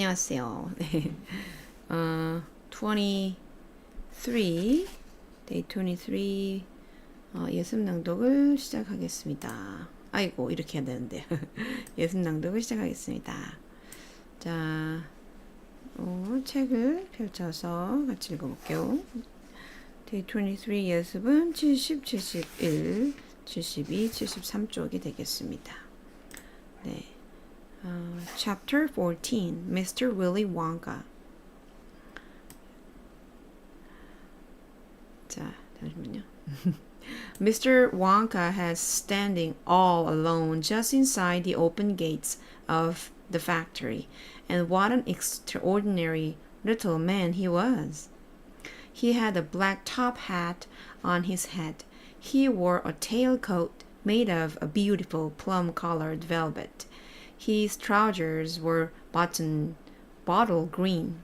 안녕하세요. 네. 23, Day 23 예습낭독을 시작하겠습니다. 아이고, 이렇게 해야 되는데. 예습낭독을 시작하겠습니다. 자, 책을 펼쳐서 같이 읽어볼게요. Day 23 예습은 70, 71, 72, 73쪽이 되겠습니다. 네. Chapter 14, Mr. Willy Wonka. 자, 잠시만요. Mr. Wonka has standing all alone just inside the open gates of the factory, and what an extraordinary little man he was. He had a black top hat on his head. He wore a tailcoat made of a beautiful plum-colored velvet. His trousers were bottle green.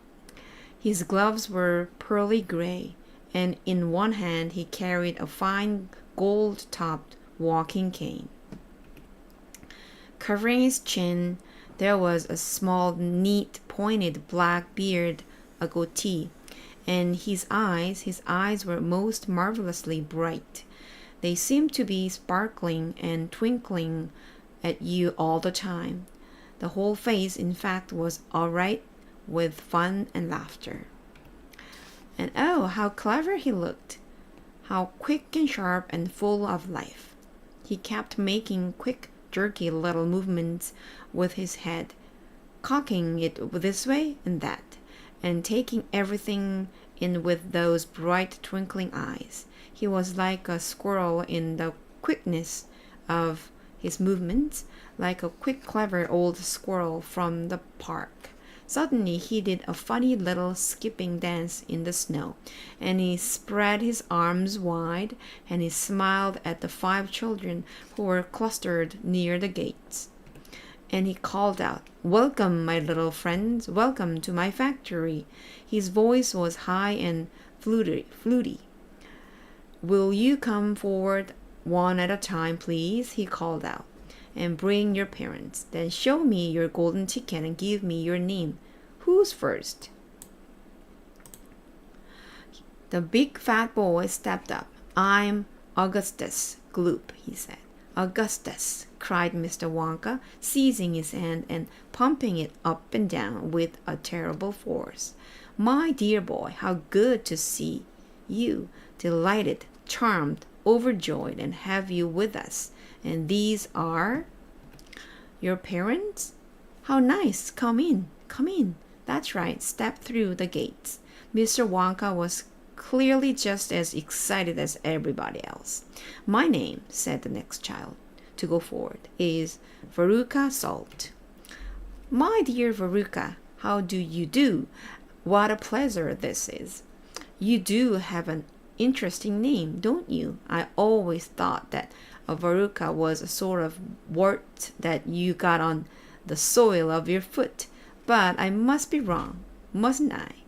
His gloves were pearly gray, and in one hand he carried a fine gold-topped walking cane. Covering his chin, there was a small, neat, pointed black beard, a goatee, and his eyes were most marvelously bright. They seemed to be sparkling and twinkling at you all the time. The whole face, in fact, was alight with fun and laughter. And oh, how clever he looked! How quick and sharp and full of life! He kept making quick, jerky little movements with his head, cocking it this way and that, and taking everything in with those bright, twinkling eyes. He was like a squirrel in the quickness of his movements, like a quick, clever old squirrel from the park. Suddenly he did a funny little skipping dance in the snow, and he spread his arms wide, and he smiled at the 5 children who were clustered near the gates. And he called out, "Welcome, my little friends, welcome to my factory." His voice was high and fluty. "Will you come forward one at a time, please?" he called out. "And bring your parents. Then show me your golden ticket and give me your name. Who's first?" The big fat boy stepped up. "I'm Augustus Gloop," he said. "Augustus," cried Mr. Wonka, seizing his hand and pumping it up and down with a terrible force. "My dear boy, how good to see you. Delighted, charmed, overjoyed, and have you with us. And these are your parents? How nice. Come in, come in. That's right, step through the gates." Mr. Wonka was clearly just as excited as everybody else. "My name," said the next child to go forward, "is Veruca Salt." "My dear Veruca, how do you do? What a pleasure this is. You do have an interesting name, don't you? I always thought that a verruca was a sort of wart that you got on the sole of your foot, but I must be wrong, mustn't I?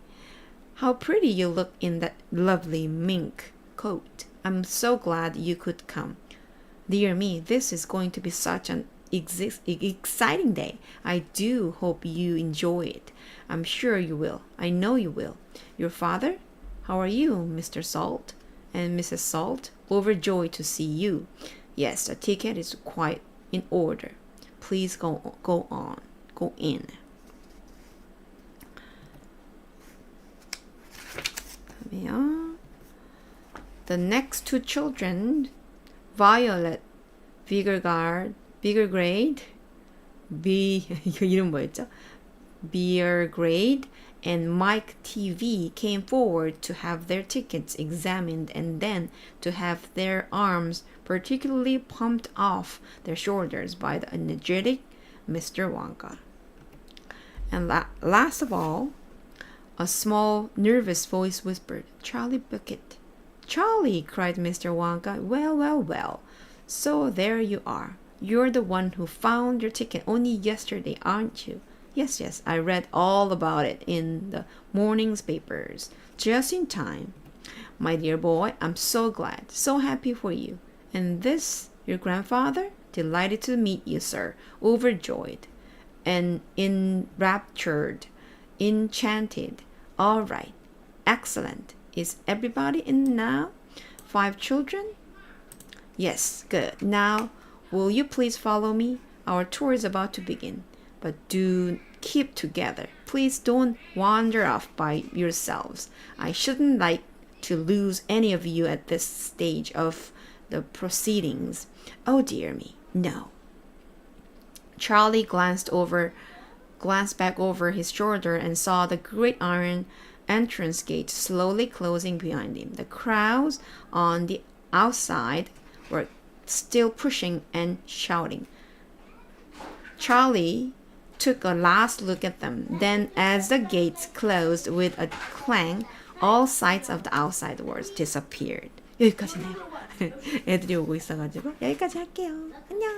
How pretty you look in that lovely mink coat. I'm so glad you could come. Dear me, this is going to be such an exciting day. I do hope you enjoy it. I'm sure you will. I know you will. Your father? How are you, Mr. Salt? And Mrs. Salt? Overjoyed to see you. Yes, the ticket is quite in order. Please go in." The next 2 children, Violet Biggergrade, 이거 이름 뭐였죠? Biggergrade and Mike TV came forward to have their tickets examined and then to have their arms particularly pumped off their shoulders by the energetic Mr. Wonka. And last of all, a small, nervous voice whispered, "Charlie Bucket." "Charlie!" cried Mr. Wonka. Well, well, well. So there you are. You're the one who found your ticket only yesterday, aren't you? Yes, yes, I read all about it in the morning's papers. Just in time. My dear boy, I'm so glad, so happy for you. And this, your grandfather? Delighted to meet you, sir. Overjoyed and enraptured. enchanted. All right. Excellent. Is everybody in now? 5 children? Yes, good. Now, will you please follow me? Our tour is about to begin. But do keep together. Please don't wander off by yourselves. I shouldn't like to lose any of you at this stage of the proceedings. Oh dear me, no. Charlie glanced back over his shoulder and saw the great iron entrance gate slowly closing behind him. The crowds on the outside were still pushing and shouting. Charlie took a last look at them. Then, as the gates closed with a clang, all sights of the outside world disappeared. 여기까지네요. 애들이 오고 있어가지고 여기까지 할게요. 안녕.